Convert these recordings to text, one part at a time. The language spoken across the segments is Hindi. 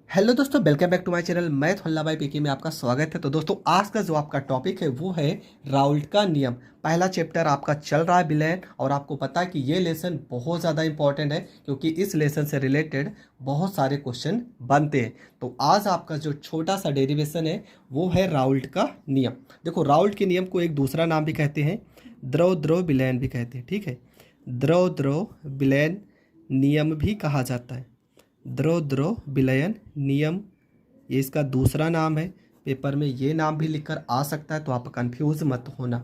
हेलो दोस्तों, welcome back to my channel. मैं थोल्ला भाई पीके में आपका स्वागत है। तो दोस्तों, आज का जो आपका टॉपिक है वो है राउल्ट का नियम। पहला चैप्टर आपका चल रहा है विलेन, और आपको पता है कि ये लेसन बहुत ज़्यादा इंपॉर्टेंट है क्योंकि इस लेसन से रिलेटेड बहुत सारे क्वेश्चन बनते हैं। तो आज आपका जो छोटा सा डेरिवेशन है वो है राउल्ट का नियम। देखो, राउल्ट के नियम को एक दूसरा नाम भी कहते हैं, द्रव द्रव विलेन भी कहते हैं। ठीक है, द्रव द्रव विलेन नियम भी कहा जाता है। द्रव द्रव विलयन नियम, ये इसका दूसरा नाम है। पेपर में ये नाम भी लिखकर आ सकता है, तो आप कंफ्यूज मत होना।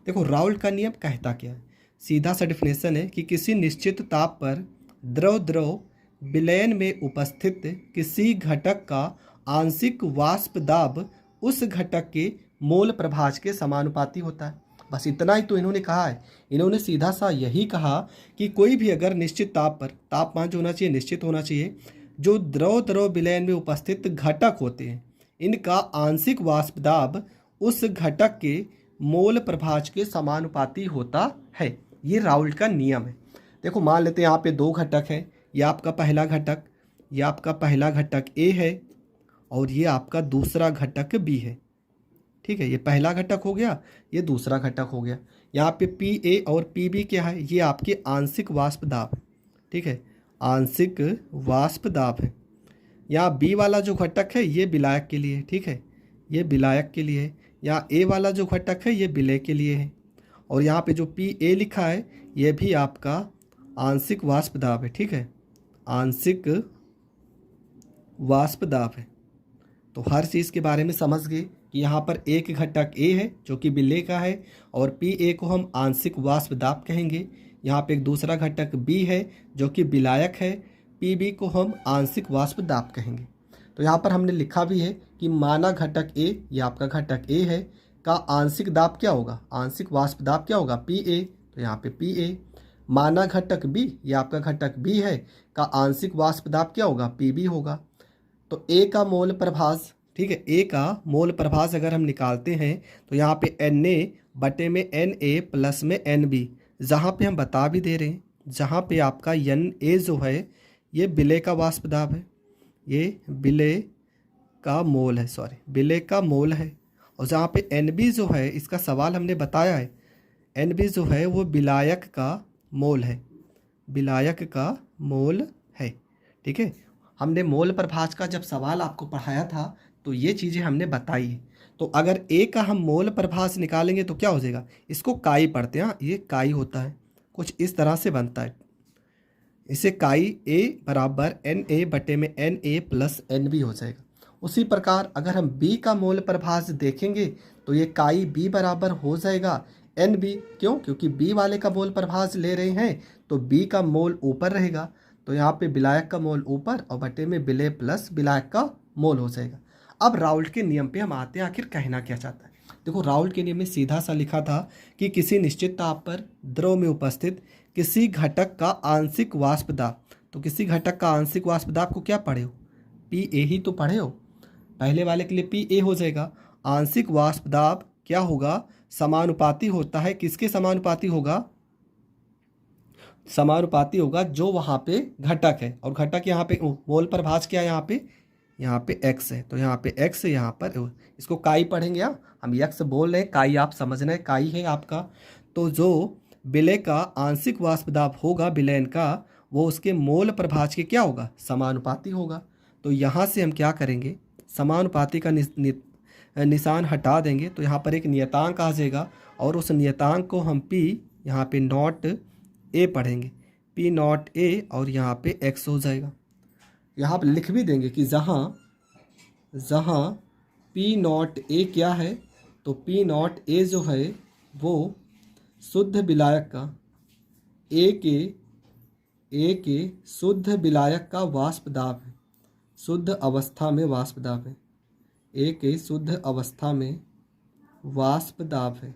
देखो, राउल्ट का नियम कहता क्या है। सीधा सा डिफिनेशन है कि किसी निश्चित ताप पर द्रव द्रव विलयन में उपस्थित किसी घटक का आंशिक वाष्प दाब उस घटक के मोल प्रभाज के समानुपाती होता है। बस इतना ही तो इन्होंने कहा है। इन्होंने सीधा सा यही कहा कि कोई भी अगर निश्चित ताप पर, तापमान जो होना चाहिए निश्चित होना चाहिए, जो द्रव द्रव विलयन में उपस्थित घटक होते हैं इनका आंशिक वाष्प दाब उस घटक के मोल प्रभाज के समानुपाती होता है। ये राउल्ट का नियम है। देखो, मान लेते हैं यहाँ पे दो घटक है। ये आपका पहला घटक, ये आपका पहला घटक ए है और ये आपका दूसरा घटक बी है। ठीक है, ये पहला घटक हो गया, ये दूसरा घटक हो गया। यहाँ पे पी ए और पी बी क्या है, ये आपके आंशिक वाष्प दाब है। ठीक है, आंशिक वाष्प दाब है। यहाँ बी वाला जो घटक है ये विलायक के लिए है। ठीक है, ये विलायक के लिए है। यहाँ ए वाला जो घटक है ये विलय के लिए है। और यहाँ पे जो पी ए लिखा है ये भी आपका आंशिक वाष्प दाब है। ठीक है, आंशिक वाष्प दाब है। तो हर चीज़ के बारे में समझ गए कि यहाँ पर एक घटक ए है जो कि विलय का है, और पी ए को हम आंशिक वाष्प दाब कहेंगे। यहाँ पे एक दूसरा घटक बी है जो कि विलायक है, पी बी को हम आंशिक वाष्प दाब कहेंगे। तो यहाँ पर हमने लिखा भी है कि माना घटक ए, ये आपका घटक ए है, का आंशिक दाब क्या होगा, आंशिक वाष्प दाब क्या होगा, पी ए। तो यहाँ पे पी ए। माना घटक बी, ये आपका घटक बी है, का आंशिक वाष्प दाब क्या होगा, पी बी होगा। तो ए का मोल प्रभास, ठीक है, ए का मोल प्रभास अगर हम निकालते हैं तो यहाँ पे एन ए बटे में एन ए प्लस में एन बी, जहाँ पे हम बता भी दे रहे हैं, जहाँ पे आपका एन ए जो है ये विलय का वाष्प दाब है, ये विलय का मोल है, सॉरी विलय का मोल है। और जहाँ पे एन बी जो है, इसका सवाल हमने बताया है, एन बी जो है वो विलायक का मोल है, विलायक का मोल है। ठीक है, हमने मोल प्रभाज का जब सवाल आपको पढ़ाया था तो ये चीज़ें हमने बताई है। तो अगर ए का हम मोल प्रभाज निकालेंगे तो क्या हो जाएगा, इसको काई पढ़ते हैं, ये काई होता है, कुछ इस तरह से बनता है। इसे काई ए बराबर एन ए बटे में N A plus N B हो जाएगा। उसी प्रकार अगर हम बी का मोल प्रभाज देखेंगे तो ये काई बी बराबर हो जाएगा एन बी। क्यों? क्योंकि बी वाले का मोल प्रभाज ले रहे हैं तो बी का मोल ऊपर रहेगा, तो यहाँ पे विलायक का मोल ऊपर और बटे में विलय प्लस विलायक का मोल हो जाएगा। अब राउल्ट के नियम पे हम आते हैं, आखिर कहना क्या चाहता है। देखो, राउल्ट के नियम में सीधा सा लिखा था कि किसी निश्चित ताप पर द्रव में उपस्थित किसी घटक का आंशिक वाष्प दाब, तो किसी घटक का आंशिक वाष्प दाब को क्या पढ़े हो, पी ए ही तो पढ़े हो। पहले वाले के लिए पी ए हो जाएगा। आंशिक वाष्प दाब क्या होगा, समानुपाती होता है, किसके समानुपाती होगा, समानुपाती होगा जो वहाँ पे घटक है। और घटक यहाँ पे मोल प्रभाज क्या है, यहाँ पे x है, तो यहाँ पे x यहाँ पर इसको काई पढ़ेंगे। हम x बोल रहे हैं, काई आप समझना है, काई है आपका। तो जो विलय का आंशिक वाष्प दाब होगा विलयन का, वो उसके मोल प्रभाज के क्या होगा, समानुपाती होगा। तो यहाँ से हम क्या करेंगे, समानुपाती का निशान हटा देंगे, तो यहाँ पर एक नियतांक आ जाएगा और उस नियतांक को हम p यहाँ पे नॉट ए पढ़ेंगे, पी नॉट ए, और यहाँ पे x हो जाएगा। यहाँ पे लिख भी देंगे कि जहाँ पी नॉट ए क्या है, तो पी नॉट ए जो है वो शुद्ध विलायक का ए के शुद्ध विलायक का वाष्प दाब है, शुद्ध अवस्था में वाष्प दाब है, ए के शुद्ध अवस्था में वाष्प दाब है।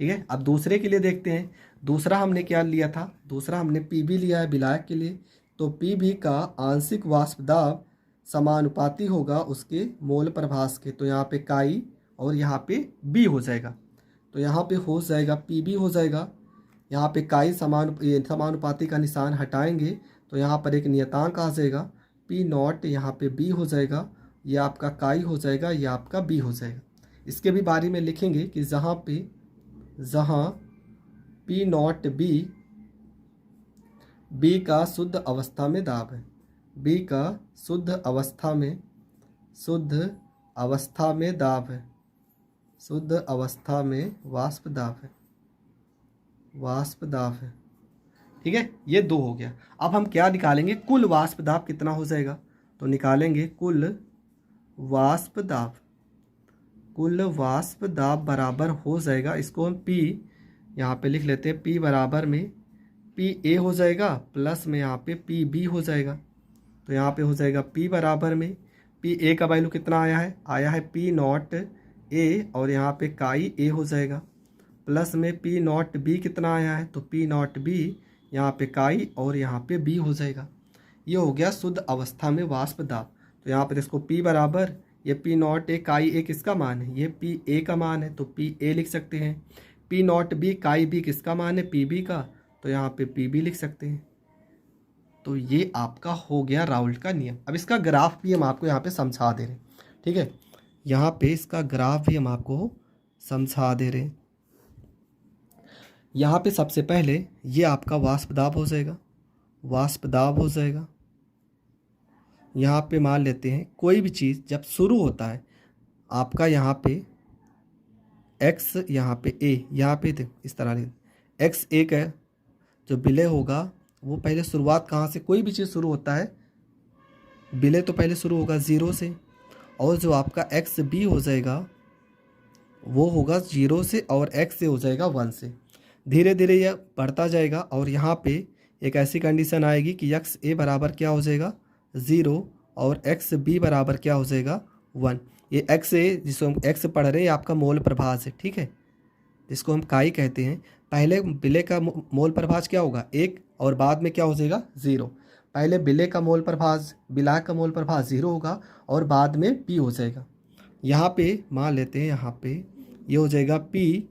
ठीक है, अब दूसरे के लिए देखते हैं। दूसरा हमने क्या लिया था, दूसरा हमने पी बी लिया है विलायक के लिए, तो पी बी का आंशिक वाष्प दाब समानुपाती होगा उसके मोल प्रभास के। तो यहाँ पे काई और यहाँ पे बी हो जाएगा, तो यहाँ पे हो जाएगा पी बी हो जाएगा। यहाँ पे काई समानुपाती का निशान हटाएंगे तो यहाँ पर एक नियतांक आ जाएगा पी नॉट, यहाँ पे बी हो जाएगा, ये आपका काई हो जाएगा, ये आपका बी हो जाएगा। इसके भी बारे में लिखेंगे कि जहाँ पी नॉट बी का शुद्ध अवस्था में दाब है, बी का शुद्ध अवस्था में दाब है, शुद्ध अवस्था में वाष्प दाब है। ठीक है, ये 2 हो गया। अब हम क्या निकालेंगे, कुल वाष्प दाब कितना हो जाएगा, तो निकालेंगे कुल वाष्प दाब बराबर हो जाएगा, इसको हम P यहाँ पे लिख लेते हैं, P बराबर में PA हो जाएगा प्लस में यहाँ पे PB हो जाएगा। तो यहाँ पे हो जाएगा P बराबर में PA का वैल्यू कितना आया है P नॉट A, और यहाँ पे काई A हो जाएगा, प्लस में P नॉट B कितना आया है, तो P नॉट B यहाँ पे काई और यहाँ पे B हो जाएगा। ये हो गया शुद्ध अवस्था में वाष्प दाब। तो यहाँ पर इसको P बराबर, ये P नॉट A काई A किसका मान है, ये PA का मान है, तो PA लिख सकते हैं। P नॉट B काई B किसका मान है, PB का, तो यहाँ पे PB लिख सकते हैं। तो ये आपका हो गया राउल्ट का नियम। अब इसका ग्राफ भी हम आपको यहाँ पे समझा दे रहे हैं। ठीक है, यहाँ पे इसका ग्राफ भी हम आपको समझा दे रहे हैं। यहाँ पे सबसे पहले ये आपका वाष्प दाब हो जाएगा, यहाँ पे मान लेते हैं कोई भी चीज़ जब शुरू होता है आपका, यहाँ पे x, यहाँ पे a, यहाँ पे इस तरह x एक है, जो विलय होगा वो पहले शुरुआत कहाँ से, कोई भी चीज़ शुरू होता है विलय तो पहले शुरू होगा 0 से, और जो आपका x b हो जाएगा वो होगा 0 से, और x से हो जाएगा 1 से। धीरे धीरे यह बढ़ता जाएगा, और यहाँ पे एक ऐसी कंडीशन आएगी कि x a बराबर क्या हो जाएगा 0, और x b बराबर क्या हो जाएगा 1। ये x a जिसको हम x पढ़ रहे हैं आपका मोल प्रभाज है। ठीक है, जिसको हम काई कहते हैं। पहले विलय का मोल प्रभाज क्या होगा 1, और बाद में क्या हो जाएगा 0। पहले विलय का मोल प्रभाज, विलायक का मोल प्रभाज 0 होगा, और बाद में p हो जाएगा। यहाँ पे मान लेते हैं, यहाँ पे ये हो जाएगा P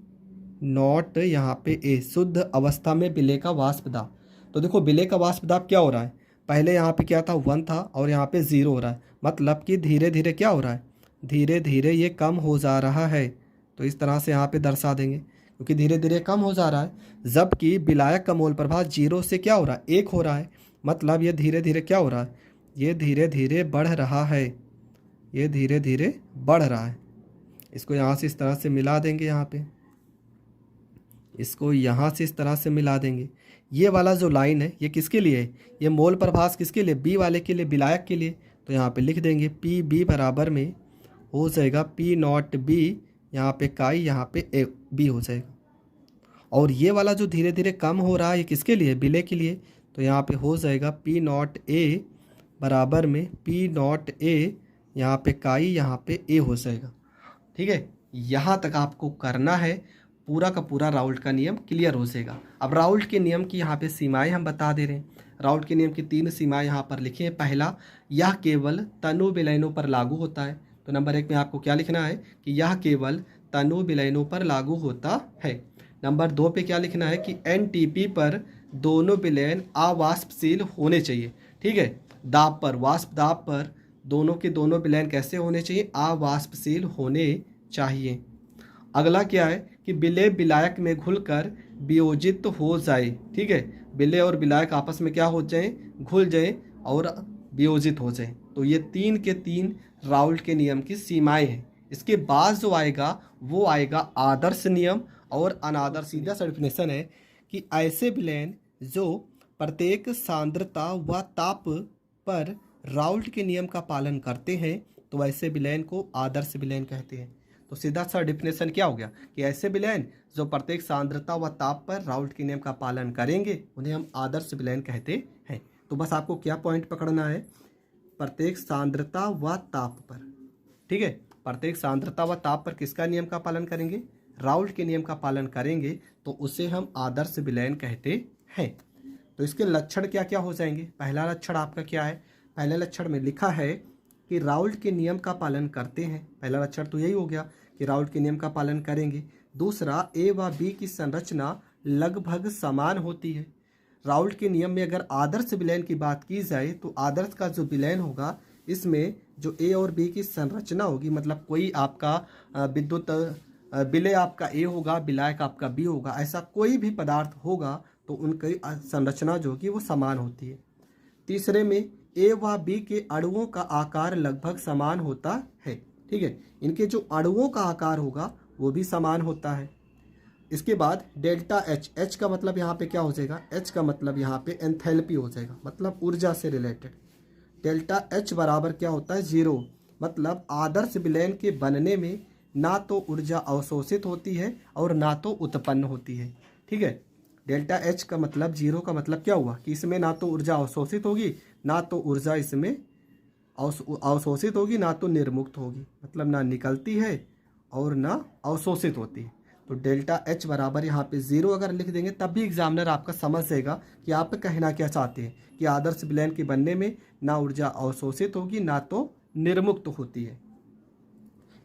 नॉट, यहाँ पे A, शुद्ध अवस्था में विलय का वाष्प दाब। तो देखो विलय का वाष्प दाब क्या हो रहा है, पहले यहाँ पे क्या था 1 था, और यहाँ पे 0 हो रहा है, मतलब कि धीरे धीरे क्या हो रहा है, धीरे धीरे ये कम हो जा रहा है। तो इस तरह से यहाँ पे दर्शा देंगे, क्योंकि धीरे धीरे कम हो जा रहा है, जबकि विलायक का मोल प्रभाव 0 से क्या हो रहा है 1 हो रहा है, मतलब ये धीरे धीरे क्या हो रहा है, ये धीरे धीरे बढ़ रहा है, ये धीरे धीरे बढ़ रहा है। इसको यहाँ से इस तरह से मिला देंगे, यहाँ पे इसको यहाँ से इस तरह से मिला देंगे। ये वाला जो लाइन है ये किसके लिए है, ये मोल प्रभास किसके लिए, बी वाले के लिए, विलायक के लिए। तो यहाँ पे लिख देंगे पी बी बराबर में हो जाएगा पी नॉट बी, यहाँ पे काई, यहाँ पे ए बी हो जाएगा। और ये वाला जो धीरे धीरे कम हो रहा है ये किसके लिए, विलय के लिए। तो यहाँ पे हो जाएगा पी नॉट ए बराबर में पी नॉट ए, यहाँ पे काई, यहाँ पे ए हो जाएगा। ठीक है, यहाँ तक आपको करना है, पूरा का पूरा राउल्ट का नियम क्लियर हो जाएगा। अब राउल्ट के नियम की यहाँ पे सीमाएं हम बता दे रहे हैं। राउल्ट के नियम की 3 सीमाएं यहाँ पर लिखी हैं। पहला, यह केवल तनु विलयनों पर लागू होता है। तो नंबर 1 में आपको क्या लिखना है कि यह केवल तनु विलयनों पर लागू होता है। नंबर 2 पे क्या लिखना है कि एनटीपी पर दोनों विलयन अवाष्पशील होने चाहिए। ठीक है, दाब पर, वाष्प दाब पर दोनों के दोनों विलयन कैसे होने चाहिए, अवाष्पशील होने चाहिए। अगला क्या है कि विलय विलायक में घुलकर वियोजित हो जाए। ठीक है, विलय और विलायक आपस में क्या हो जाए, घुल जाए और वियोजित हो जाए। तो ये 3 के 3 राउल्ट के नियम की सीमाएं हैं। इसके बाद जो आएगा वो आएगा आदर्श नियम और अनादर्श। सीधा सा डेफिनेशन है कि ऐसे विलयन जो प्रत्येक सांद्रता व ताप पर राउल्ट के नियम का पालन करते हैं तो वैसे विलयन को आदर्श विलयन कहते हैं। तो सीधा सा डेफिनेशन क्या हो गया कि ऐसे विलयन जो प्रत्येक सांद्रता व ताप पर राउल्ट के नियम का पालन करेंगे उन्हें हम आदर्श विलयन कहते हैं। तो बस आपको क्या पॉइंट पकड़ना है, प्रत्येक सांद्रता व ताप पर। ठीक है, प्रत्येक सांद्रता व ताप पर किसका नियम का पालन करेंगे, राउल्ट के नियम का पालन करेंगे, तो उसे हम आदर्श विलयन कहते हैं। तो इसके लक्षण क्या क्या हो जाएंगे। पहला लक्षण आपका क्या है, पहले लक्षण में लिखा है कि राउल्ट के नियम का पालन करते हैं। पहला लक्षण तो यही हो गया कि राउल्ट के नियम का पालन करेंगे। दूसरा, ए व बी की संरचना लगभग समान होती है। राउल्ट के नियम में अगर आदर्श विलयन की बात की जाए तो आदर्श का जो विलयन होगा इसमें जो ए और बी की संरचना होगी, मतलब कोई आपका विद्युत विलय आपका ए होगा, विलायक आपका बी होगा, ऐसा कोई भी पदार्थ होगा तो उनकी संरचना जो होगी वो समान होती है। तीसरे में ए व बी के अणुओं का आकार लगभग समान होता है, ठीक है, इनके जो अणुओं का आकार होगा वो भी समान होता है। इसके बाद डेल्टा एच, एच का मतलब यहाँ पे क्या हो जाएगा, एच का मतलब यहाँ पे एंथैल्पी हो जाएगा, मतलब ऊर्जा से रिलेटेड। डेल्टा एच बराबर क्या होता है, 0, मतलब आदर्श विलयन के बनने में ना तो ऊर्जा अवशोषित होती है और ना तो उत्पन्न होती है, ठीक है। डेल्टा एच का मतलब 0 का मतलब क्या हुआ कि इसमें ना तो ऊर्जा अवशोषित होगी, ना तो ऊर्जा इसमें अवशोषित होगी, ना तो निर्मुक्त होगी, मतलब ना निकलती है और ना अवशोषित होती है। तो डेल्टा एच बराबर यहाँ पे 0 अगर लिख देंगे तब भी एग्जामिनर आपका समझ जाएगा कि आप कहना क्या चाहते हैं कि आदर्श विलयन के बनने में ना ऊर्जा अवशोषित होगी ना तो निर्मुक्त होती है।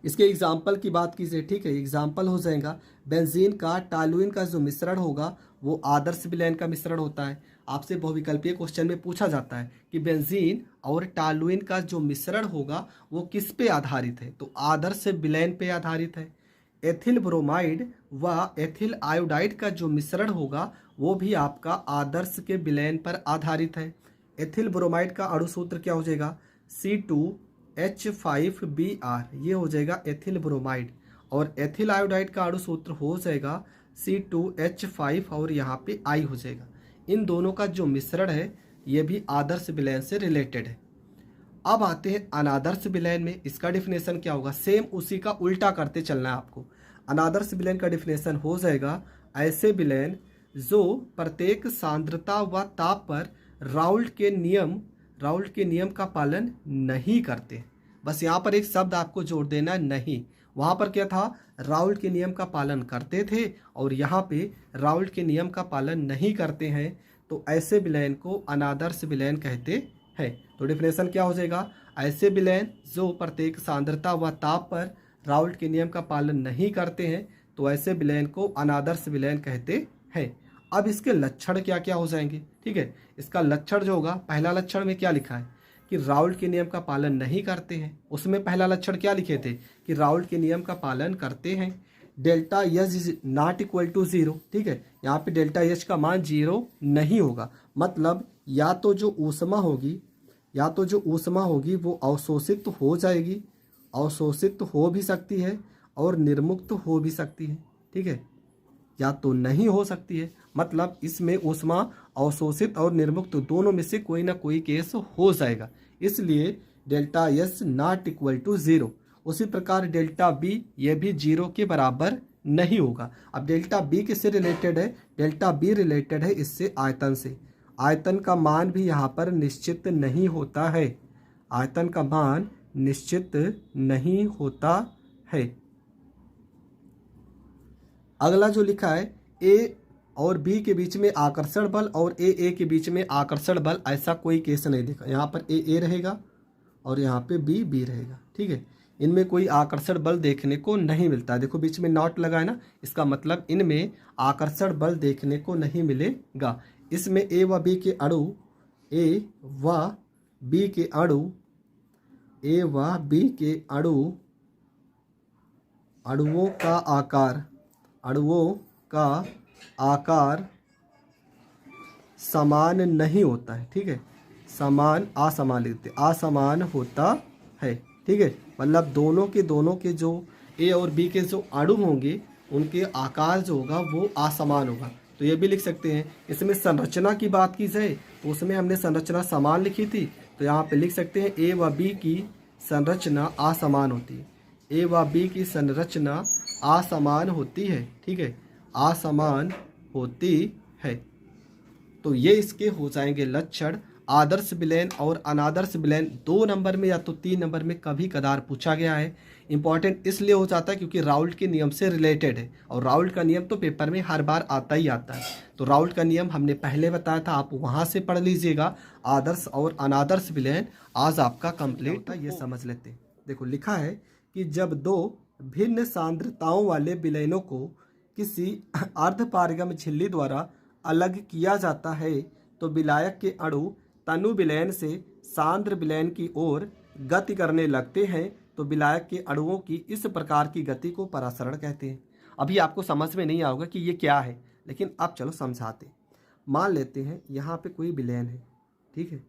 इसके एग्जाम्पल की बात कीजिए, ठीक है, एग्जाम्पल हो जाएगा बेंजीन का टॉलुइन का जो मिश्रण होगा वो आदर्श विलयन का मिश्रण होता है। आपसे बहुविकल्पीय क्वेश्चन में पूछा जाता है कि बेंजीन और टॉलुइन का जो मिश्रण होगा वो किस पे आधारित है, तो आदर्श विलयन पे आधारित है। एथिल ब्रोमाइड व एथिल आयोडाइड का जो मिश्रण होगा वो भी आपका आदर्श के विलयन पर आधारित है। एथिल ब्रोमाइड का अणु सूत्र क्या हो जाएगा, C2H5Br, ये हो जाएगा एथिल ब्रोमाइड, और एथिल आयोडाइड का अणु सूत्र हो जाएगा C2H5 और यहाँ पे I हो जाएगा। इन दोनों का जो मिश्रण है ये भी आदर्श विलयन से रिलेटेड है। अब आते हैं अनादर्श विलयन में, इसका डिफिनेशन क्या होगा, सेम उसी का उल्टा करते चलना है आपको। अनादर्श विलयन का डिफिनेशन हो जाएगा ऐसे विलयन जो प्रत्येक सांद्रता व ताप पर राउल्ट के नियम का पालन नहीं करते। बस यहाँ पर एक शब्द आपको जोड़ देना है, नहीं, वहाँ पर क्या था, राउल्ट के नियम का पालन करते थे और यहाँ पे राउल्ट के नियम का पालन नहीं करते हैं, तो ऐसे विलयन को अनादर्श विलयन कहते हैं। तो डिफिनेशन क्या हो जाएगा, ऐसे विलयन जो प्रत्येक सांद्रता व ताप पर राउल्ट के नियम का पालन नहीं करते हैं तो ऐसे विलयन को अनादर्श विलयन कहते हैं। अब इसके लक्षण क्या क्या हो जाएंगे, ठीक है, इसका लक्षण जो होगा, पहला लक्षण में क्या लिखा है कि राउल्ट के नियम का पालन नहीं करते हैं, उसमें पहला लक्षण क्या लिखे थे कि राउल्ट के नियम का पालन करते हैं। Delta H is not equal to 0, ठीक है, यहाँ पे डेल्टा एच का मान 0 नहीं होगा, मतलब या तो जो ऊष्मा होगी वो अवशोषित हो जाएगी, अवशोषित हो भी सकती है और निर्मुक्त हो भी सकती है, ठीक है, या तो नहीं हो सकती है, मतलब इसमें ऊष्मा अवशोषित और निर्मुक्त दोनों में से कोई ना कोई केस हो जाएगा, इसलिए delta S not equal to 0। उसी प्रकार डेल्टा बी ये भी 0 के बराबर नहीं होगा। अब डेल्टा बी किससे रिलेटेड है, डेल्टा बी रिलेटेड है इससे आयतन से। आयतन का मान भी यहाँ पर निश्चित नहीं होता है, आयतन का मान निश्चित नहीं होता है। अगला जो लिखा है ए और बी के बीच में आकर्षण बल और ए के बीच में आकर्षण बल, ऐसा कोई केस नहीं देखा। यहाँ पर ए रहेगा और यहाँ पे बी रहेगा, ठीक है, इनमें कोई आकर्षण बल देखने को नहीं मिलता। देखो बीच में नॉट लगा है ना, इसका मतलब इनमें आकर्षण बल देखने को नहीं मिलेगा। इसमें ए व बी के अणुओं का आकार समान नहीं होता है, ठीक है, असमान लिखते, असमान होता है, ठीक है, मतलब दोनों के जो ए और बी के जो अणु होंगे उनके आकार जो होगा वो असमान होगा। तो ये भी लिख सकते हैं। इसमें संरचना की बात की जाए तो उसमें हमने संरचना समान लिखी थी, तो यहाँ पे लिख सकते हैं ए व बी की संरचना असमान होती है, ए व बी की संरचना असमान होती है, ठीक है, असमान होती है। तो ये इसके हो जाएंगे लक्षण। आदर्श विलयन और अनादर्श विलयन 2 नंबर में या तो 3 नंबर में कभी कदार पूछा गया है। इंपॉर्टेंट इसलिए हो जाता है क्योंकि राउल्ट के नियम से रिलेटेड है, और राउल्ट का नियम तो पेपर में हर बार आता ही आता है। तो राउल्ट का नियम हमने पहले बताया था, आप वहाँ से पढ़ लीजिएगा। आदर्श और अनादर्श विलयन आज आपका कंप्लीट ये समझ लेते हैं। देखो लिखा है कि जब 2 भिन्न सांद्रताओं वाले विलयनों को किसी अर्धपारगम्य झिल्ली द्वारा अलग किया जाता है तो विलायक के अणु तनु विलयन से सांद्र विलयन की ओर गति करने लगते हैं तो विलायक के अणुओं की इस प्रकार की गति को परासरण कहते हैं। अभी आपको समझ में नहीं आएगा कि ये क्या है, लेकिन अब चलो समझाते हैं। मान लेते हैं यहाँ पे कोई विलयन है, ठीक है,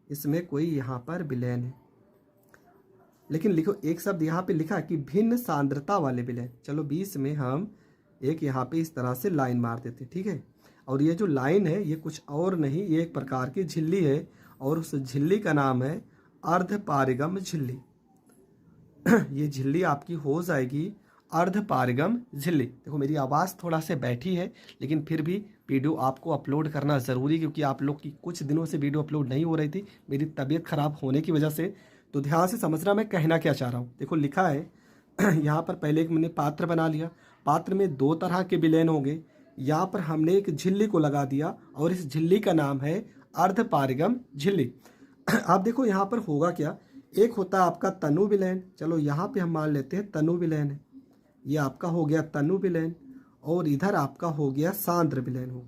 इसमें कोई यहाँ पर विलयन है, लेकिन लिखो एक शब्द यहाँ पे लिखा है कि भिन्न सांद्रता वाले विलयन। चलो बीच में हम एक यहाँ पे इस तरह से लाइन मार देते हैं, ठीक है। और ये जो लाइन है ये कुछ और नहीं, ये एक प्रकार की झिल्ली है और उस झिल्ली का नाम है अर्धपारगम झिल्ली। ये झिल्ली आपकी हो जाएगी अर्धपारगम झिल्ली। देखो मेरी आवाज़ थोड़ा से बैठी है, लेकिन फिर भी वीडियो आपको अपलोड करना ज़रूरी, क्योंकि आप लोग की कुछ दिनों से वीडियो अपलोड नहीं हो रही थी मेरी तबीयत खराब होने की वजह से। तो ध्यान से समझना मैं कहना क्या चाह रहा हूँ। देखो लिखा है यहाँ पर पहले एक मैंने पात्र बना लिया, पात्र में दो तरह के विलयन होंगे। यहाँ पर हमने एक झिल्ली को लगा दिया और इस झिल्ली का नाम है अर्धपारगम झिल्ली। अब देखो यहाँ पर होगा क्या, एक होता है आपका तनु विलयन। चलो यहाँ पे हम मान लेते हैं तनु विलयन है, ये आपका हो गया तनु विलयन, और इधर आपका हो गया सांद्र विलयन। हो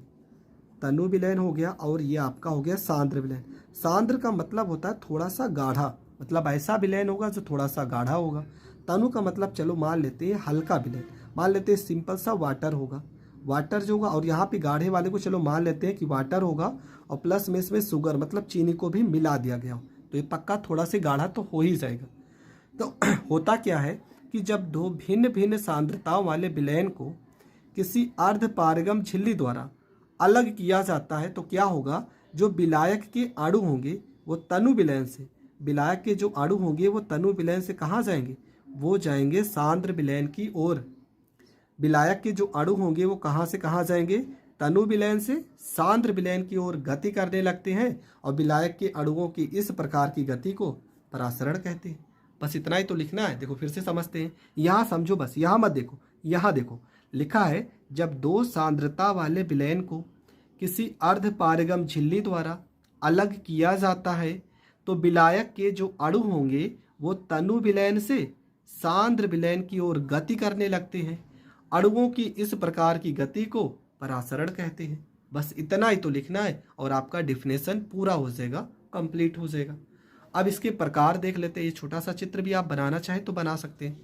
तनु विलयन हो गया और ये आपका हो गया सांद्र विलयन। सांद्र का मतलब होता है थोड़ा सा गाढ़ा, मतलब ऐसा विलयन होगा जो थोड़ा सा गाढ़ा होगा। तनु का मतलब चलो मान लेते हैं हल्का विलयन, मान लेते हैं सिंपल सा वाटर होगा, वाटर जो होगा। और यहाँ पे गाढ़े वाले को चलो मान लेते हैं कि वाटर होगा और प्लस में इसमें शुगर मतलब चीनी को भी मिला दिया गया हो, तो ये पक्का थोड़ा से गाढ़ा तो हो ही जाएगा। तो होता क्या है कि जब दो भिन्न भिन्न सांद्रताओं वाले विलयन को किसी अर्धपारगम झिल्ली द्वारा अलग किया जाता है तो क्या होगा, जो विलायक के अणु होंगे वो तनु विलयन से, विलायक के जो अणु होंगे वो तनु विलयन से कहाँ जाएंगे, वो जाएंगे सांद्र विलयन की ओर। विलायक के जो अणु होंगे वो कहाँ से कहाँ जाएंगे, तनु विलयन से सांद्र विलयन की ओर गति करने लगते हैं और विलायक के अणुओं की इस प्रकार की गति को परासरण कहते हैं। बस इतना ही तो लिखना है। देखो फिर से समझते हैं, यहाँ समझो, बस यहाँ मत देखो, यहाँ देखो लिखा है जब दो सांद्रता वाले विलयन को किसी अर्धपारगम झिल्ली द्वारा अलग किया जाता है तो विलायक के जो अणु होंगे वो तनु विलयन से सांद्र विलयन की ओर गति करने लगते हैं। अणुओं की इस प्रकार की गति को परासरण कहते हैं। बस इतना ही तो लिखना है और आपका डिफिनेशन पूरा हो जाएगा, कंप्लीट हो जाएगा। अब इसके प्रकार देख लेते हैं। ये छोटा सा चित्र भी आप बनाना चाहें तो बना सकते हैं।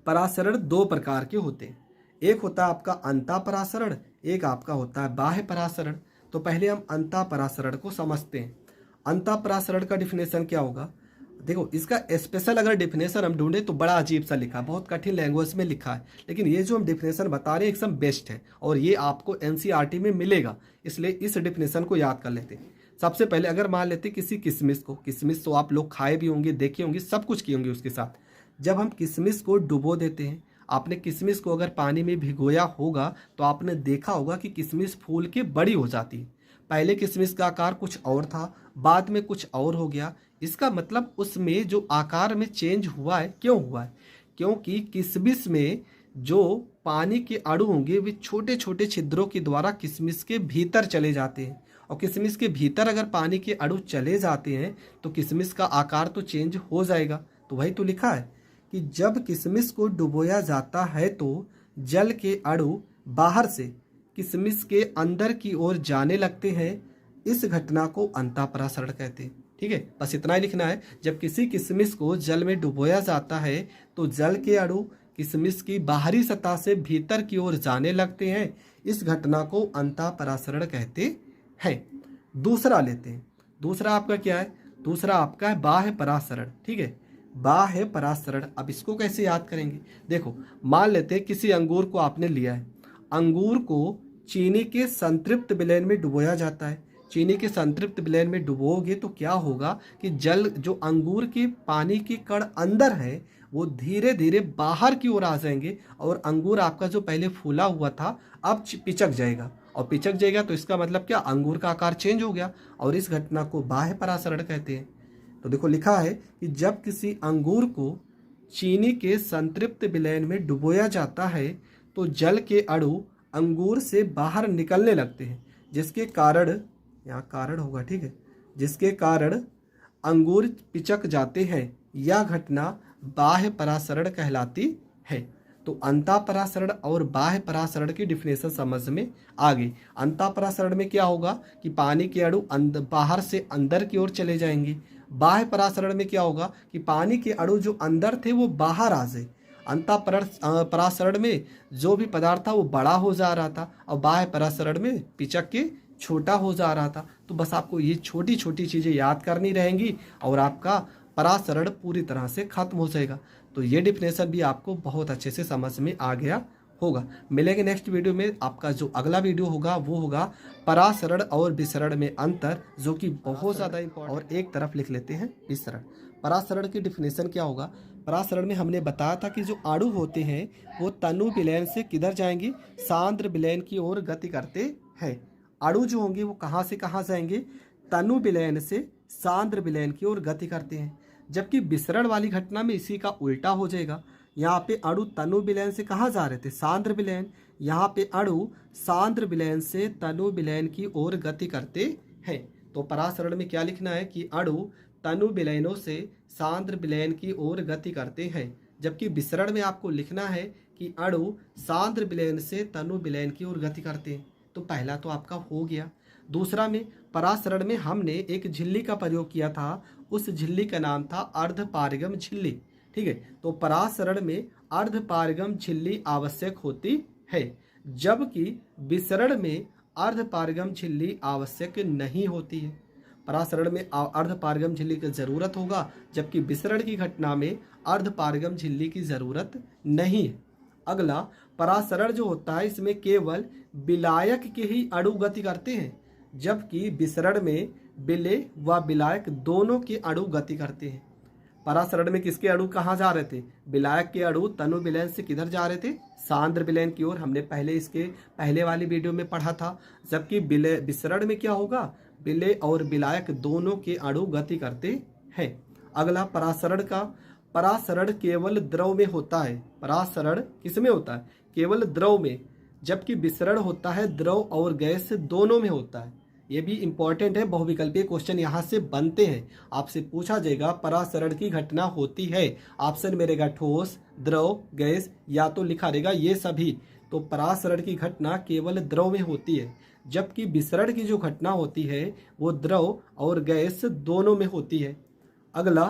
परासरण दो प्रकार के होते हैं, एक होता है आपका अंतःपरासरण, एक आपका होता है बाह्य परासरण। तो पहले हम अंतःपरासरण को समझते हैं। अंतःपरासरण का डिफिनेशन क्या होगा, देखो इसका स्पेशल अगर डिफिनेशन हम ढूंढे तो बड़ा अजीब सा लिखा है, बहुत कठिन लैंग्वेज में लिखा है, लेकिन ये जो हम डिफिनेशन बता रहे हैं एकदम बेस्ट है और ये आपको एनसीईआरटी में मिलेगा, इसलिए इस डिफिनेशन को याद कर लेते हैं। सबसे पहले अगर मान लेते किसी किशमिश को, किशमिश तो आप लोग खाए भी होंगे, देखे होंगे, सब कुछ किए होंगे उसके साथ। जब हम किशमिश को डुबो देते हैं, आपने किशमिश को अगर पानी में भिगोया होगा तो आपने देखा होगा कि किशमिश फूल के बड़ी हो जाती है। पहले किशमिश का आकार कुछ और था, बाद में कुछ और हो गया। इसका मतलब उसमें जो आकार में चेंज हुआ है, क्यों हुआ है, क्योंकि किशमिश में जो पानी के अणु होंगे वे छोटे छोटे छिद्रों के द्वारा किशमिश के भीतर चले जाते हैं, और किशमिश के भीतर अगर पानी के अणु चले जाते हैं तो किशमिश का आकार तो चेंज हो जाएगा। तो वही तो लिखा है कि जब किशमिश को डुबोया जाता है तो जल के अणु बाहर से किशमिश के अंदर की ओर जाने लगते हैं। इस घटना को अंतःपरासरण कहते हैं। ठीक है, बस इतना ही लिखना है। जब किसी किशमिश को जल में डुबोया जाता है तो जल के अणु किशमिश की बाहरी सतह से भीतर की ओर जाने लगते हैं। इस घटना को अंतःपरासरण कहते हैं। दूसरा लेते हैं। दूसरा आपका क्या है, दूसरा आपका है बाह्य परासरण। ठीक है, बाह्य परासरण। अब इसको कैसे याद करेंगे, देखो मान लेते हैं किसी अंगूर को आपने लिया है, अंगूर को चीनी के संतृप्त विलयन में डुबोया जाता है। चीनी के संतृप्त विलयन में डुबोगे तो क्या होगा कि जल जो अंगूर के पानी के कण अंदर है वो धीरे धीरे बाहर की ओर आ जाएंगे और अंगूर आपका जो पहले फूला हुआ था अब पिचक जाएगा, और पिचक जाएगा तो इसका मतलब क्या, अंगूर का आकार चेंज हो गया, और इस घटना को बाह्य परासरण कहते हैं। तो देखो लिखा है कि जब किसी अंगूर को चीनी के संतृप्त विलयन में डुबोया जाता है तो जल के अणु अंगूर से बाहर निकलने लगते हैं, जिसके कारण, यहाँ कारण होगा, ठीक है, जिसके कारण अंगूर पिचक जाते हैं। यह घटना बाह्य परासरण कहलाती है। तो तो अंतःपरासरण और बाह्य परासरण की डिफिनेशन समझ में आ गई। अंतःपरासरण में क्या होगा कि पानी के अणु बाहर से अंदर की ओर चले जाएंगे। बाह्य परासरण में क्या होगा कि पानी के अणु जो अंदर थे वो बाहर आ जाए। परासरण में जो भी पदार्थ था वो बड़ा हो जा रहा था और बाह्य परासरण में पिचक के छोटा हो जा रहा था। तो बस आपको ये छोटी छोटी चीज़ें याद करनी रहेंगी और आपका परासरण पूरी तरह से खत्म हो जाएगा। तो ये डिफिनेशन भी आपको बहुत अच्छे से समझ में आ गया होगा। मिलेंगे नेक्स्ट वीडियो में। आपका जो अगला वीडियो होगा वो होगा परासरण और विसरण में अंतर, जो कि बहुत ज़्यादा इंपॉर्टेंट। और एक तरफ लिख लेते हैं विसरण। परासरण की डिफिनेशन क्या होगा? परासरण में हमने बताया था कि जो अणु होते हैं वो तनु विलयन से किधर जाएंगे? सांद्र विलयन की ओर गति करते हैं। अणु जो होंगे वो कहाँ से कहाँ जाएंगे? तनु विलयन से सांद्र विलयन की ओर गति करते हैं। जबकि विसरण वाली घटना में इसी का उल्टा हो जाएगा। यहाँ पे अणु तनु विलयन से कहाँ जा रहे थे? सांद्र विलयन। यहाँ पे अणु सांद्र विलयन से तनु विलयन की ओर गति करते हैं। तो परासरण में क्या लिखना है कि अणु तनु विलयनों से सांद्र विलयन की ओर गति करते हैं। जबकि विसरण में आपको लिखना है कि अणु सांद्र विलयन से तनु विलयन की ओर गति करते हैं। तो पहला तो आपका हो गया। दूसरा में परासरण में हमने एक झिल्ली का प्रयोग किया था। उस झिल्ली का नाम था अर्धपारगम झिल्ली। ठीक है, तो परासरण में अर्धपारगम झिल्ली आवश्यक होती है, जबकि विसरण में अर्धपारगम झिल्ली आवश्यक नहीं होती है। परासरण में अर्धपारगम झिल्ली की जरूरत होगा, जबकि विसरण की घटना में अर्धपारगम झिल्ली की जरूरत नहीं है। अगला, परासरण जो होता है इसमें केवल विलायक के ही अणु गति करते हैं, जबकि विसरण में विलेय व विलायक दोनों के अणु गति करते हैं। परासरण में किसके अणु कहाँ जा रहे थे? विलायक के अणु तनु विलयन से किधर जा रहे थे? सांद्र विलयन की ओर। हमने पहले इसके पहले वाली वीडियो में पढ़ा था। जबकि विसरण में क्या होगा? विलेय और विलायक दोनों के अणु गति करते हैं। अगला, परासरण केवल द्रव में होता है। परासरण किसमें होता है? केवल द्रव में। जबकि विसरण होता है द्रव और गैस दोनों में होता है। ये भी इंपॉर्टेंट है, बहुविकल्पीय क्वेश्चन यहाँ से बनते हैं। आपसे पूछा जाएगा परासरण की घटना होती है, ऑप्शन में रहेगा ठोस, द्रव, गैस, या तो लिखा रहेगा ये सभी। तो परासरण की घटना केवल द्रव में होती है, जबकि विसरण की जो घटना होती है वो द्रव और गैस दोनों में होती है। अगला,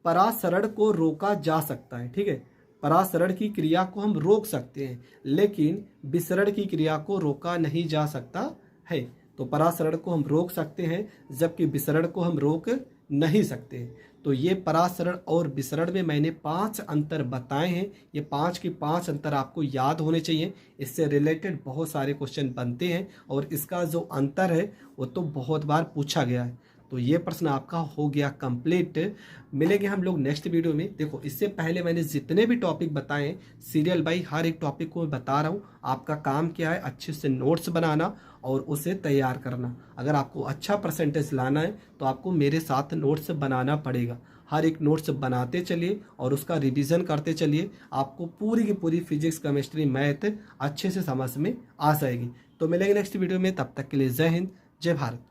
परासरण को रोका जा सकता है। ठीक है, परासरण की क्रिया को हम रोक सकते हैं, लेकिन विसरण की क्रिया को रोका नहीं जा सकता है। तो परासरण को हम रोक सकते हैं, जबकि विसरण को हम रोक नहीं सकते। तो ये परासरण और विसरण में मैंने 5 अंतर बताए हैं। ये 5 के 5 अंतर आपको याद होने चाहिए। इससे रिलेटेड बहुत सारे क्वेश्चन बनते हैं और इसका जो अंतर है वो तो बहुत बार पूछा गया है। तो ये प्रश्न आपका हो गया कंप्लीट। मिलेंगे हम लोग नेक्स्ट वीडियो में। देखो, इससे पहले मैंने जितने भी टॉपिक बताए सीरियल बाई हर एक टॉपिक को मैं बता रहा हूँ। आपका काम क्या है? अच्छे से नोट्स बनाना और उसे तैयार करना। अगर आपको अच्छा परसेंटेज लाना है तो आपको मेरे साथ नोट्स बनाना पड़ेगा। हर एक नोट्स बनाते चलिए और उसका रिवीजन करते चलिए। आपको पूरी की पूरी फिजिक्स, केमिस्ट्री, मैथ अच्छे से समझ में आ जाएगी। तो मिलेंगे नेक्स्ट वीडियो में। तब तक के लिए जय हिंद, जय भारत।